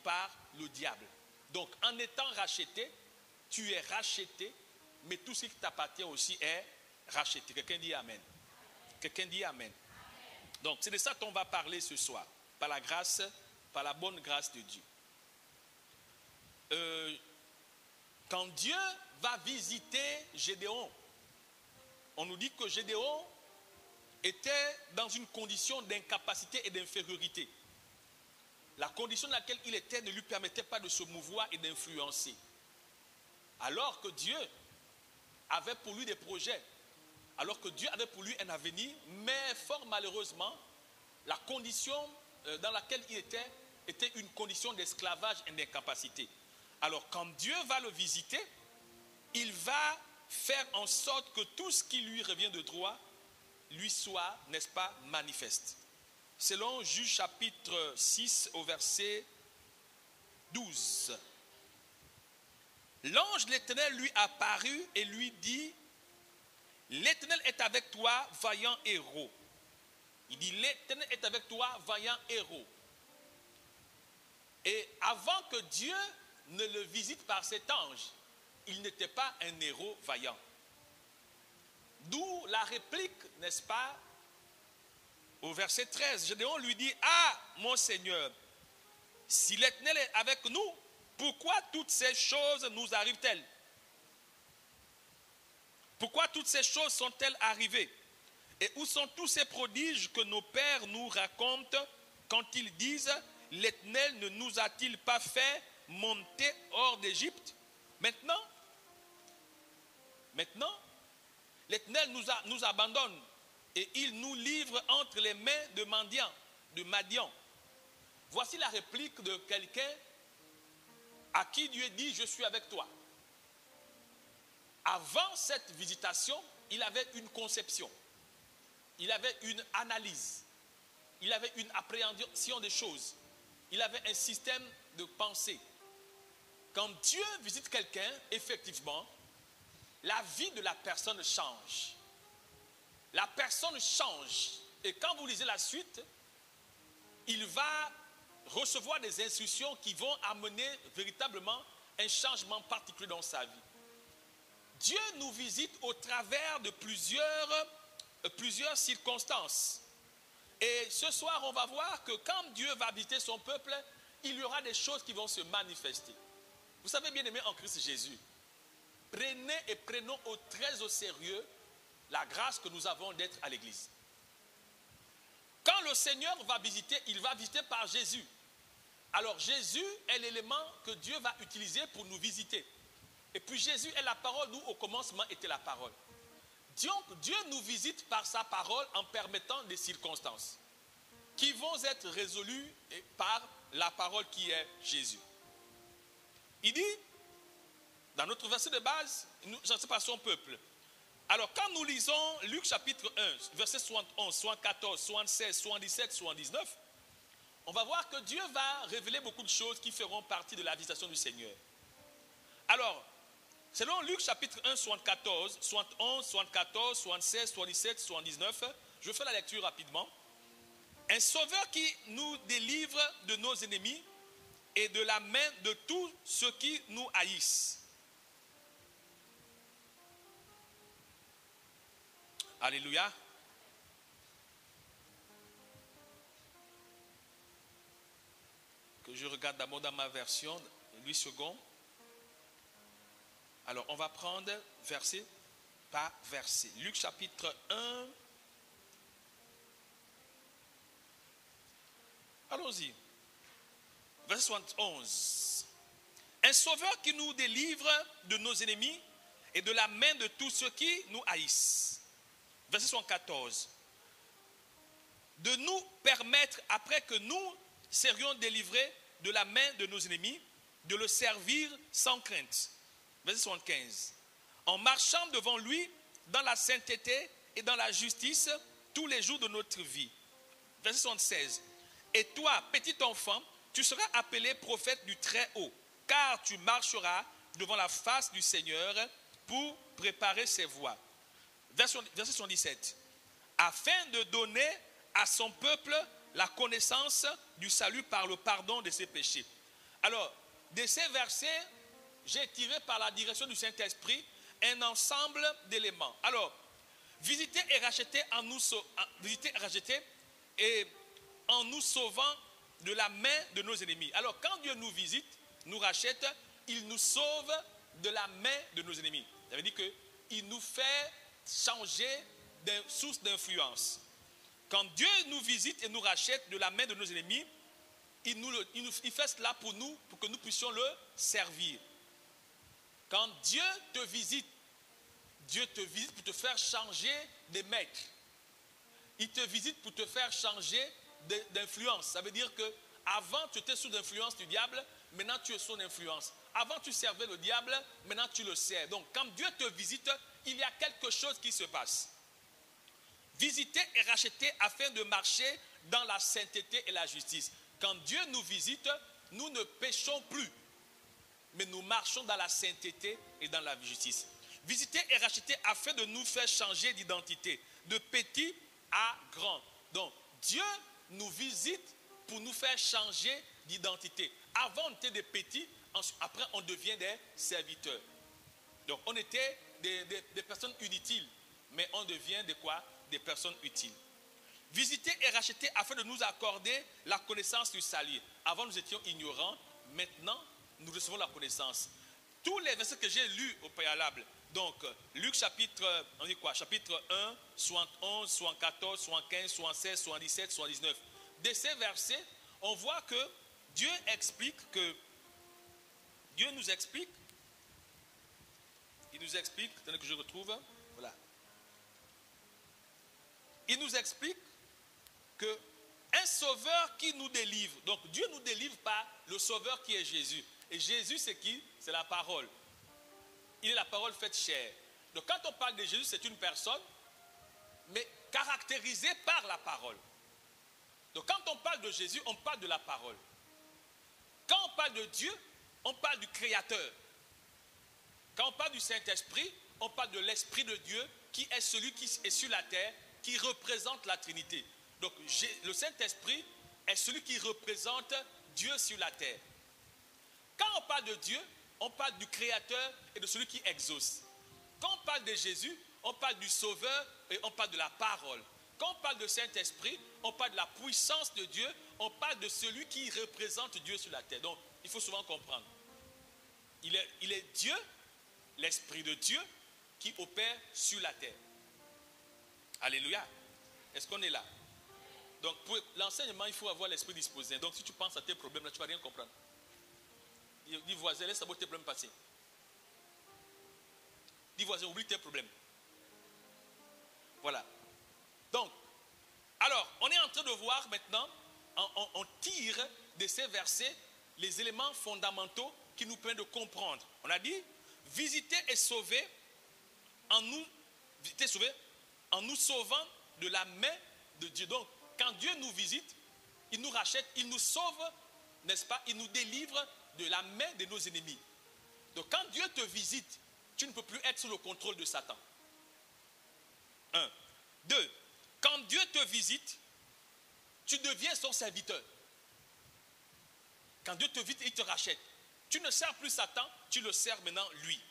par le diable. Donc, en étant racheté, tu es racheté, mais tout ce qui t'appartient aussi est racheté. Quelqu'un dit Amen. Quelqu'un dit Amen. Donc, c'est de ça qu'on va parler ce soir, par la grâce, par la bonne grâce de Dieu. Quand Dieu va visiter Gédéon, on nous dit que Gédéon était dans une condition d'incapacité et d'infériorité. La condition dans laquelle il était ne lui permettait pas de se mouvoir et d'influencer. Alors que Dieu avait pour lui des projets, alors que Dieu avait pour lui un avenir, mais fort malheureusement, la condition dans laquelle il était une condition d'esclavage et d'incapacité. Alors quand Dieu va le visiter, il va faire en sorte que tout ce qui lui revient de droit lui soit, n'est-ce pas, manifeste. Selon Juge chapitre 6 au verset 12. L'ange de l'Éternel lui apparut et lui dit, l'Éternel est avec toi, vaillant héros. Il dit, l'Éternel est avec toi, vaillant héros. Et avant que Dieu ne le visite par cet ange, il n'était pas un héros vaillant. D'où la réplique, n'est-ce pas, au verset 13. Gédéon lui dit, ah, mon Seigneur, si l'Éternel est avec nous, pourquoi toutes ces choses nous arrivent-elles? Pourquoi toutes ces choses sont-elles arrivées? Et où sont tous ces prodiges que nos pères nous racontent quand ils disent, l'Éternel ne nous a-t-il pas fait monter hors d'Égypte? Maintenant, l'Éternel nous abandonne et il nous livre entre les mains de Madian. Voici la réplique de quelqu'un à qui Dieu dit, je suis avec toi. Avant cette visitation, il avait une conception, il avait une analyse, il avait une appréhension des choses, il avait un système de pensée. Quand Dieu visite quelqu'un, effectivement, la vie de la personne change. La personne change. Et quand vous lisez la suite, il va recevoir des instructions qui vont amener véritablement un changement particulier dans sa vie. Dieu nous visite au travers de plusieurs circonstances. Et ce soir, on va voir que quand Dieu va visiter son peuple, il y aura des choses qui vont se manifester. Vous savez, bien aimé en Christ Jésus, prenons très au sérieux la grâce que nous avons d'être à l'église. Quand le Seigneur va visiter, il va visiter par Jésus. Alors Jésus est l'élément que Dieu va utiliser pour nous visiter. Et puis Jésus est la parole, d'où au commencement était la parole. Donc Dieu nous visite par sa parole en permettant des circonstances qui vont être résolues par la parole qui est Jésus. Il dit, dans notre verset de base, nous chassons par son peuple. Alors quand nous lisons Luc chapitre 1, verset 71, 74, 76, 77, 79, on va voir que Dieu va révéler beaucoup de choses qui feront partie de la visitation du Seigneur. Alors, selon Luc chapitre 1, 74, 71, 74, 76, 77, 79, je fais la lecture rapidement. Un sauveur qui nous délivre de nos ennemis et de la main de tous ceux qui nous haïssent. Alléluia. Que je regarde d'abord dans ma version, 8 secondes. Alors, on va prendre verset par verset. Luc chapitre 1. Allons-y. Verset 71. Un sauveur qui nous délivre de nos ennemis et de la main de tous ceux qui nous haïssent. Verset 74. De nous permettre, après que nous serions délivrés de la main de nos ennemis, de le servir sans crainte. Verset 75. En marchant devant lui dans la sainteté et dans la justice tous les jours de notre vie. Verset 76. Et toi, petit enfant, tu seras appelé prophète du Très-Haut, car tu marcheras devant la face du Seigneur pour préparer ses voies. Verset 77. Afin de donner à son peuple la connaissance du salut par le pardon de ses péchés. Alors, de ces versets, j'ai tiré par la direction du Saint-Esprit un ensemble d'éléments. Alors, visiter et racheter et en nous sauvant de la main de nos ennemis. Alors, quand Dieu nous visite, nous rachète, il nous sauve de la main de nos ennemis. Ça veut dire qu'il nous fait changer de source d'influence. Quand Dieu nous visite et nous rachète de la main de nos ennemis, il fait cela pour nous, pour que nous puissions le servir. Quand Dieu te visite pour te faire changer de maître. Il te visite pour te faire changer d'influence. Ça veut dire que avant tu étais sous l'influence du diable, maintenant tu es sous l'influence. Avant tu servais le diable, maintenant tu le sers. Donc quand Dieu te visite, il y a quelque chose qui se passe. Visiter et racheter afin de marcher dans la sainteté et la justice. Quand Dieu nous visite, nous ne péchons plus, mais nous marchons dans la sainteté et dans la justice. Visiter et racheter afin de nous faire changer d'identité, de petit à grand. Donc, Dieu nous visite pour nous faire changer d'identité. Avant, on était des petits, après, on devient des serviteurs. Donc, on était des personnes inutiles, mais on devient des quoi? Des personnes utiles. Visiter et racheter afin de nous accorder la connaissance du salut. Avant, nous étions ignorants. Maintenant, nous recevons la connaissance. Tous les versets que j'ai lus au préalable, donc Luc chapitre 1, 71, 74, 75, 76, 77, 79. De ces versets, on voit que Dieu nous explique, attendez que je retrouve, voilà. Il nous explique que un sauveur qui nous délivre, donc Dieu nous délivre par le sauveur qui est Jésus. Et Jésus c'est qui? C'est la parole. Il est la parole faite chair. Donc quand on parle de Jésus, c'est une personne, mais caractérisée par la parole. Donc quand on parle de Jésus, on parle de la parole. Quand on parle de Dieu, on parle du Créateur. Quand on parle du Saint-Esprit, on parle de l'Esprit de Dieu qui est celui qui est sur la terre, qui représente la Trinité. Donc le Saint-Esprit est celui qui représente Dieu sur la terre. Quand on parle de Dieu, on parle du Créateur et de celui qui exauce. Quand on parle de Jésus, on parle du Sauveur et on parle de la parole. Quand on parle de Saint-Esprit, on parle de la puissance de Dieu, on parle de celui qui représente Dieu sur la terre. Donc, il faut souvent comprendre. Il est Dieu, l'Esprit de Dieu, qui opère sur la terre. Alléluia. Est-ce qu'on est là? Donc, pour l'enseignement, il faut avoir l'esprit disposé. Donc, si tu penses à tes problèmes, là, tu ne vas rien comprendre. Dis voisin, laisse d'abord tes problèmes passer. Dis voisin, oublie tes problèmes. Voilà. Donc, alors, on est en train de voir maintenant, on tire de ces versets les éléments fondamentaux qui nous permettent de comprendre. On a dit, visiter et sauver en nous sauvant de la main de Dieu. Donc, quand Dieu nous visite, il nous rachète, il nous sauve, n'est-ce pas? Il nous délivre de la main de nos ennemis. Donc, quand Dieu te visite, tu ne peux plus être sous le contrôle de Satan. 1. 2. Quand Dieu te visite, tu deviens son serviteur. Quand Dieu te visite, il te rachète. Tu ne sers plus Satan, tu le sers maintenant lui.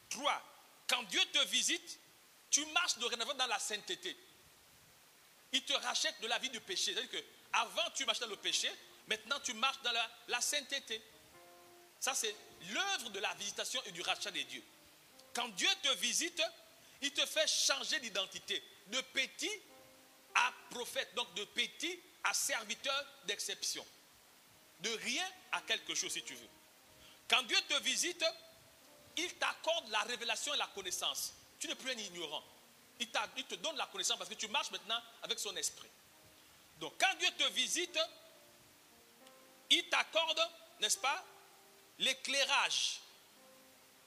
3. Quand Dieu te visite, tu marches dorénavant dans la sainteté. Il te rachète de la vie du péché. C'est-à-dire qu'avant tu marchais dans le péché, maintenant tu marches dans la sainteté. Ça c'est l'œuvre de la visitation et du rachat des dieux. Quand Dieu te visite, il te fait changer d'identité. De petit à prophète, donc de petit à serviteur d'exception. De rien à quelque chose si tu veux. Quand Dieu te visite, il t'accorde la révélation et la connaissance. Tu n'es plus un ignorant. Il te donne la connaissance parce que tu marches maintenant avec son esprit. Donc quand Dieu te visite, il t'accorde, n'est-ce pas, l'éclairage.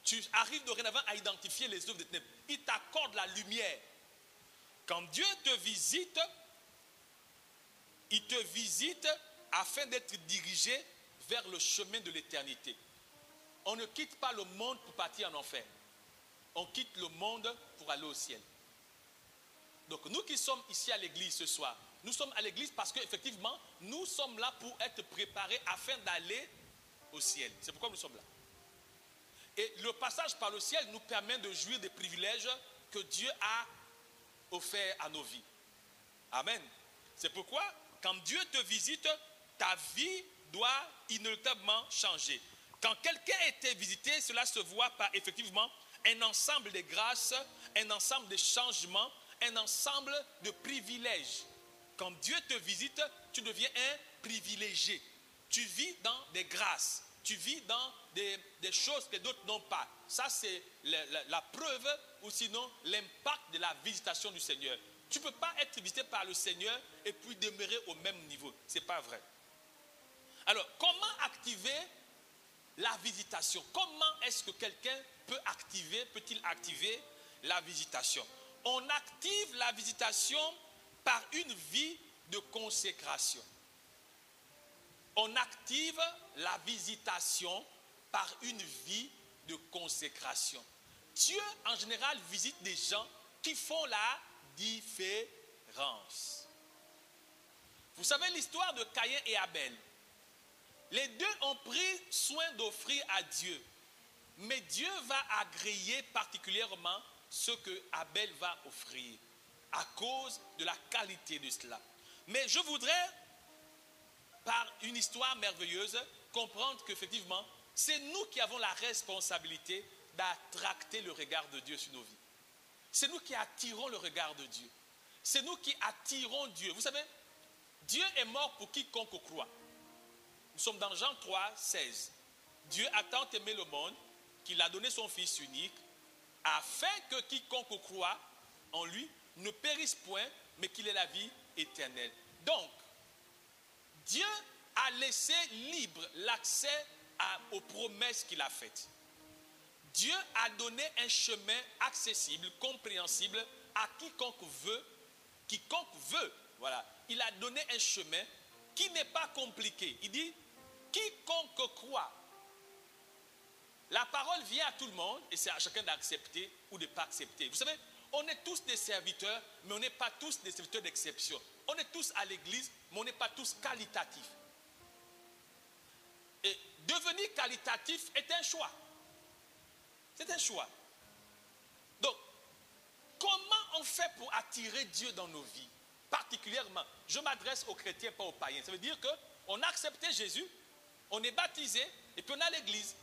Tu arrives dorénavant à identifier les œuvres des ténèbres. Il t'accorde la lumière. Quand Dieu te visite, il te visite afin d'être dirigé vers le chemin de l'éternité. On ne quitte pas le monde pour partir en enfer. On quitte le monde pour aller au ciel. Donc nous qui sommes ici à l'église ce soir, nous sommes à l'église parce qu'effectivement, nous sommes là pour être préparés afin d'aller au ciel. C'est pourquoi nous sommes là. Et le passage par le ciel nous permet de jouir des privilèges que Dieu a offerts à nos vies. Amen. C'est pourquoi, quand Dieu te visite, ta vie doit inéluctablement changer. Quand quelqu'un a été visité, cela se voit par effectivement un ensemble de grâces, un ensemble de changements, un ensemble de privilèges. Quand Dieu te visite, tu deviens un privilégié. Tu vis dans des grâces, tu vis dans des choses que d'autres n'ont pas. Ça, c'est la preuve ou sinon l'impact de la visitation du Seigneur. Tu ne peux pas être visité par le Seigneur et puis demeurer au même niveau. Ce n'est pas vrai. Alors, comment activer la visitation? Comment est-ce que quelqu'un peut-il activer la visitation? On active la visitation par une vie de consécration. On active la visitation par une vie de consécration. Dieu, en général, visite des gens qui font la différence. Vous savez l'histoire de Caïn et Abel. Les deux ont pris soin d'offrir à Dieu. Mais Dieu va agréer particulièrement ce que Abel va offrir à cause de la qualité de cela. Mais je voudrais, par une histoire merveilleuse, comprendre qu'effectivement, c'est nous qui avons la responsabilité d'attracter le regard de Dieu sur nos vies. C'est nous qui attirons le regard de Dieu. C'est nous qui attirons Dieu. Vous savez, Dieu est mort pour quiconque croit. Nous sommes dans Jean 3, 16. Dieu a tant aimé le monde qu'il a donné son Fils unique afin que quiconque croit en lui ne périsse point, mais qu'il ait la vie éternelle. Donc, Dieu a laissé libre l'accès aux promesses qu'il a faites. Dieu a donné un chemin accessible, compréhensible à quiconque veut. Quiconque veut, voilà. Il a donné un chemin qui n'est pas compliqué. Il dit, quiconque croit. La parole vient à tout le monde et c'est à chacun d'accepter ou de ne pas accepter. Vous savez, on est tous des serviteurs, mais on n'est pas tous des serviteurs d'exception. On est tous à l'église, mais on n'est pas tous qualitatifs. Et devenir qualitatif est un choix. C'est un choix. Donc, comment on fait pour attirer Dieu dans nos vies? Particulièrement, je m'adresse aux chrétiens, pas aux païens. Ça veut dire qu'on a accepté Jésus, on est baptisé, et puis on a l'église.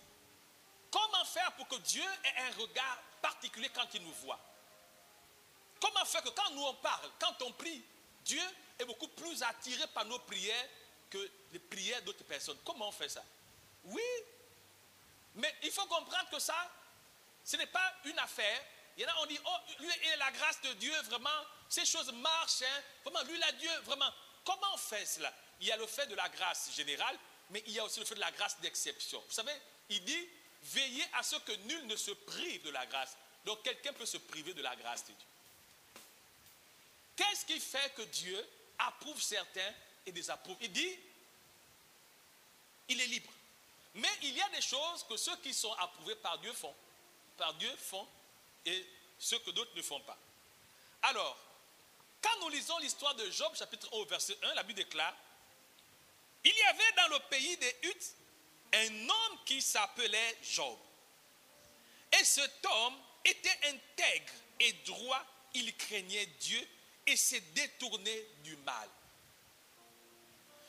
Comment faire pour que Dieu ait un regard particulier quand il nous voit? Comment faire que quand nous on parle, quand on prie, Dieu est beaucoup plus attiré par nos prières que les prières d'autres personnes? Comment on fait ça? Oui, mais il faut comprendre que ça, ce n'est pas une affaire. Il y en a, on dit, oh, lui, il a la grâce de Dieu, vraiment, ces choses marchent, hein, vraiment, lui, la Dieu, vraiment. Comment on fait cela? Il y a le fait de la grâce générale, mais il y a aussi le fait de la grâce d'exception. Vous savez, il dit, veillez à ce que nul ne se prive de la grâce. Donc, quelqu'un peut se priver de la grâce de Dieu. Qu'est-ce qui fait que Dieu approuve certains et désapprouve? Il dit, il est libre. Mais il y a des choses que ceux qui sont approuvés par Dieu font. Par Dieu font et ceux que d'autres ne font pas. Alors, quand nous lisons l'histoire de Job, chapitre 1, verset 1, la Bible déclare, il y avait dans le pays des Huttes un homme qui s'appelait Job. Et cet homme était intègre et droit, il craignait Dieu et s'est détourné du mal.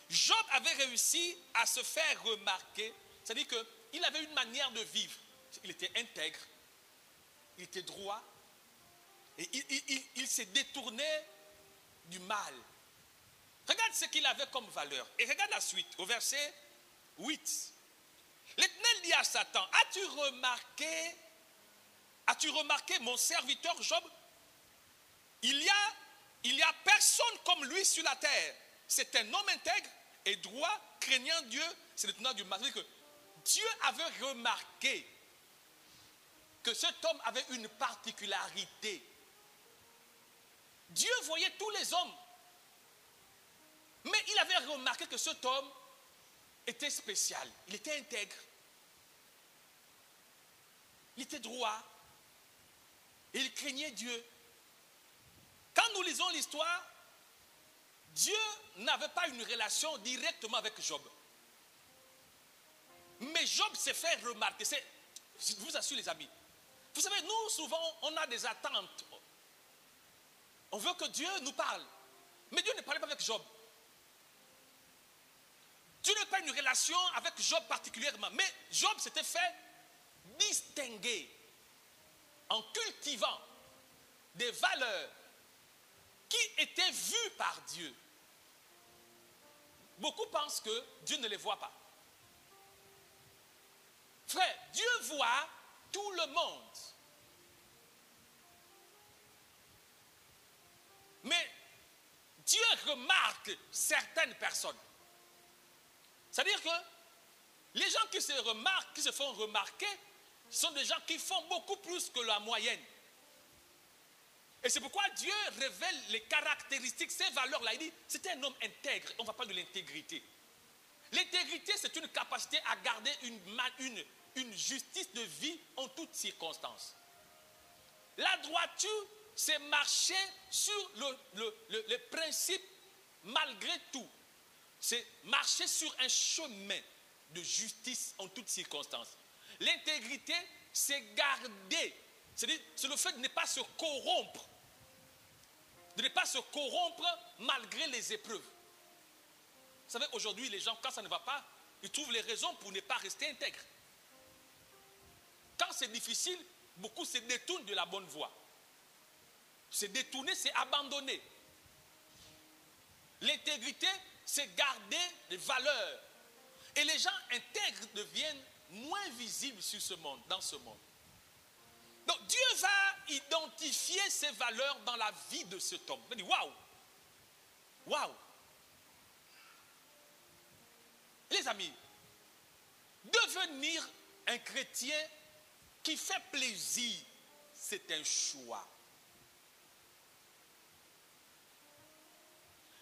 Job avait réussi à se faire remarquer, c'est-à-dire qu'il avait une manière de vivre. Il était intègre, il était droit, et il s'est détourné du mal. Regarde ce qu'il avait comme valeur. Et regarde la suite, au verset 8. L'Éternel dit à Satan, as-tu remarqué mon serviteur Job? Il y a personne comme lui sur la terre. C'est un homme intègre et droit, craignant Dieu, c'est le tenant du mal. C'est-à-dire que Dieu avait remarqué que cet homme avait une particularité. Dieu voyait tous les hommes. Mais il avait remarqué que cet homme était spécial. Il était intègre. Il était droit. Et il craignait Dieu. Quand nous lisons l'histoire, Dieu n'avait pas une relation directement avec Job. Mais Job s'est fait remarquer. Je vous assure les amis. Vous savez, nous souvent on a des attentes. On veut que Dieu nous parle. Mais Dieu ne parlait pas avec Job. Dieu n'a pas une relation avec Job particulièrement. Mais Job s'était fait distinguer en cultivant des valeurs qui étaient vues par Dieu. Beaucoup pensent que Dieu ne les voit pas. Frère, Dieu voit tout le monde. Mais Dieu remarque certaines personnes. C'est-à-dire que les gens qui se font remarquer sont des gens qui font beaucoup plus que la moyenne. Et c'est pourquoi Dieu révèle les caractéristiques, ces valeurs-là. Il dit, c'était un homme intègre. On ne va pas de l'intégrité. L'intégrité, c'est une capacité à garder une justice de vie en toutes circonstances. La droiture, c'est marcher sur le principe malgré tout. C'est marcher sur un chemin de justice en toutes circonstances. L'intégrité, c'est garder. C'est le fait de ne pas se corrompre. De ne pas se corrompre malgré les épreuves. Vous savez, aujourd'hui, les gens, quand ça ne va pas, ils trouvent les raisons pour ne pas rester intègres. Quand c'est difficile, beaucoup se détournent de la bonne voie. Se détourner, c'est abandonner. L'intégrité, c'est garder les valeurs. Et les gens intègres deviennent moins visibles sur ce monde, dans ce monde. Donc Dieu va identifier ces valeurs dans la vie de cet homme. Il dit, waouh! Waouh! Les amis, devenir un chrétien qui fait plaisir, c'est un choix.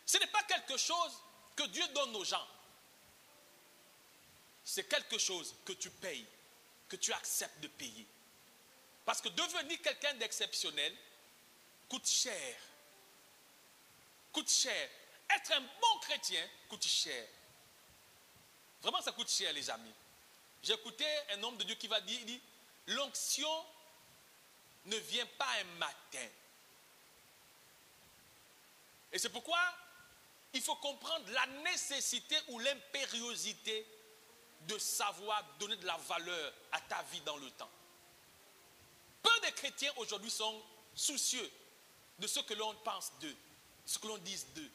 Ce n'est pas quelque chose que Dieu donne aux gens. C'est quelque chose que tu payes, que tu acceptes de payer. Parce que devenir quelqu'un d'exceptionnel coûte cher. Coûte cher. Être un bon chrétien coûte cher. Vraiment, ça coûte cher, les amis. J'ai écouté un homme de Dieu qui va dire, il dit, l'onction ne vient pas un matin. Et c'est pourquoi il faut comprendre la nécessité ou l'impériosité de savoir donner de la valeur à ta vie dans le temps. Peu de chrétiens aujourd'hui sont soucieux de ce que l'on pense d'eux, ce que l'on dise d'eux.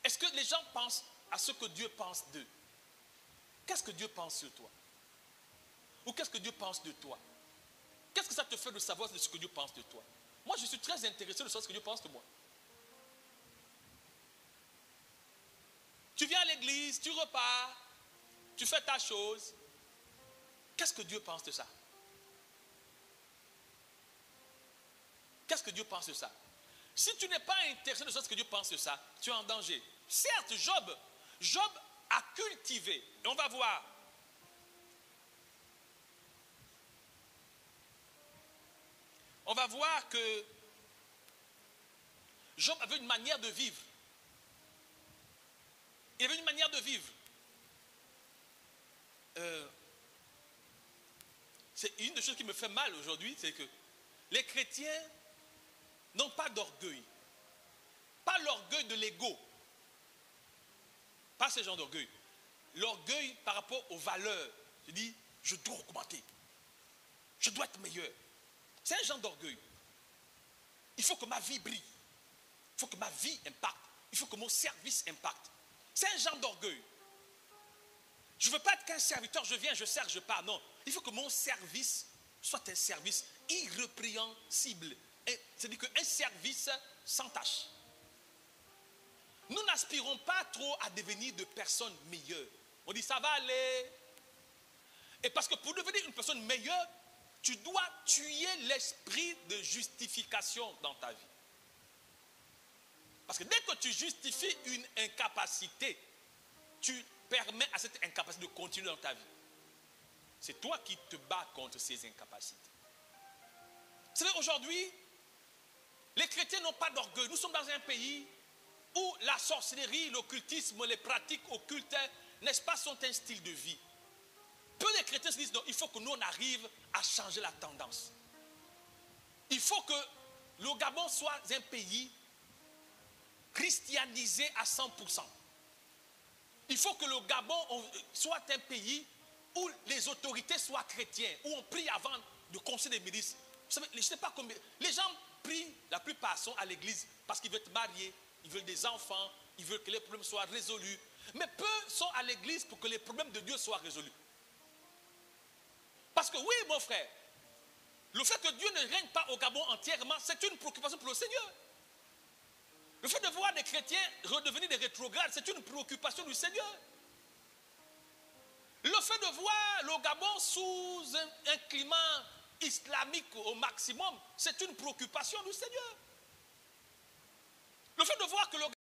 Est-ce que les gens pensent à ce que Dieu pense d'eux? Qu'est-ce que Dieu pense sur toi? Ou qu'est-ce que Dieu pense de toi? Qu'est-ce que ça te fait de savoir de ce que Dieu pense de toi? Moi, je suis très intéressé de savoir ce que Dieu pense de moi. Tu viens à l'église, tu repars, tu fais ta chose. Qu'est-ce que Dieu pense de ça? Qu'est-ce que Dieu pense de ça? Si tu n'es pas intéressé de savoir ce que Dieu pense de ça, tu es en danger. Certes, Job a cultivé, et on va voir. On va voir que Job avait une manière de vivre. Il avait une manière de vivre. C'est une des choses qui me fait mal aujourd'hui, c'est que les chrétiens n'ont pas d'orgueil. Pas l'orgueil de l'ego. Pas ce genre d'orgueil. L'orgueil par rapport aux valeurs. Je dis, je dois augmenter. Je dois être meilleur. C'est un genre d'orgueil. Il faut que ma vie brille. Il faut que ma vie impacte. Il faut que mon service impacte. C'est un genre d'orgueil. Je ne veux pas être qu'un serviteur, je viens, je sers, je pars. Non, il faut que mon service soit un service irrépréhensible. C'est-à-dire qu'un service sans tâche. Nous n'aspirons pas trop à devenir de personnes meilleures. On dit ça va aller. Et parce que pour devenir une personne meilleure, tu dois tuer l'esprit de justification dans ta vie. Parce que dès que tu justifies une incapacité, tu permets à cette incapacité de continuer dans ta vie. C'est toi qui te bats contre ces incapacités. Vous savez, aujourd'hui, les chrétiens n'ont pas d'orgueil. Nous sommes dans un pays où la sorcellerie, l'occultisme, les pratiques occultes, n'est-ce pas, sont un style de vie. peu de chrétiens se disent non, il faut que nous on arrive à changer la tendance. Il faut que le Gabon soit un pays christianisé à 100%. Il faut que le Gabon soit un pays où les autorités soient chrétiennes, où on prie avant le conseil des ministres. Vous savez, je ne sais pas combien. Les gens prient, la plupart sont à l'église parce qu'ils veulent être mariés, ils veulent des enfants, ils veulent que les problèmes soient résolus. Mais peu sont à l'église pour que les problèmes de Dieu soient résolus. Parce que oui, mon frère, le fait que Dieu ne règne pas au Gabon entièrement, c'est une préoccupation pour le Seigneur. Le fait de voir des chrétiens redevenir des rétrogrades, c'est une préoccupation du Seigneur. Le fait de voir le Gabon sous un climat islamique au maximum, c'est une préoccupation du Seigneur. Le fait de voir que le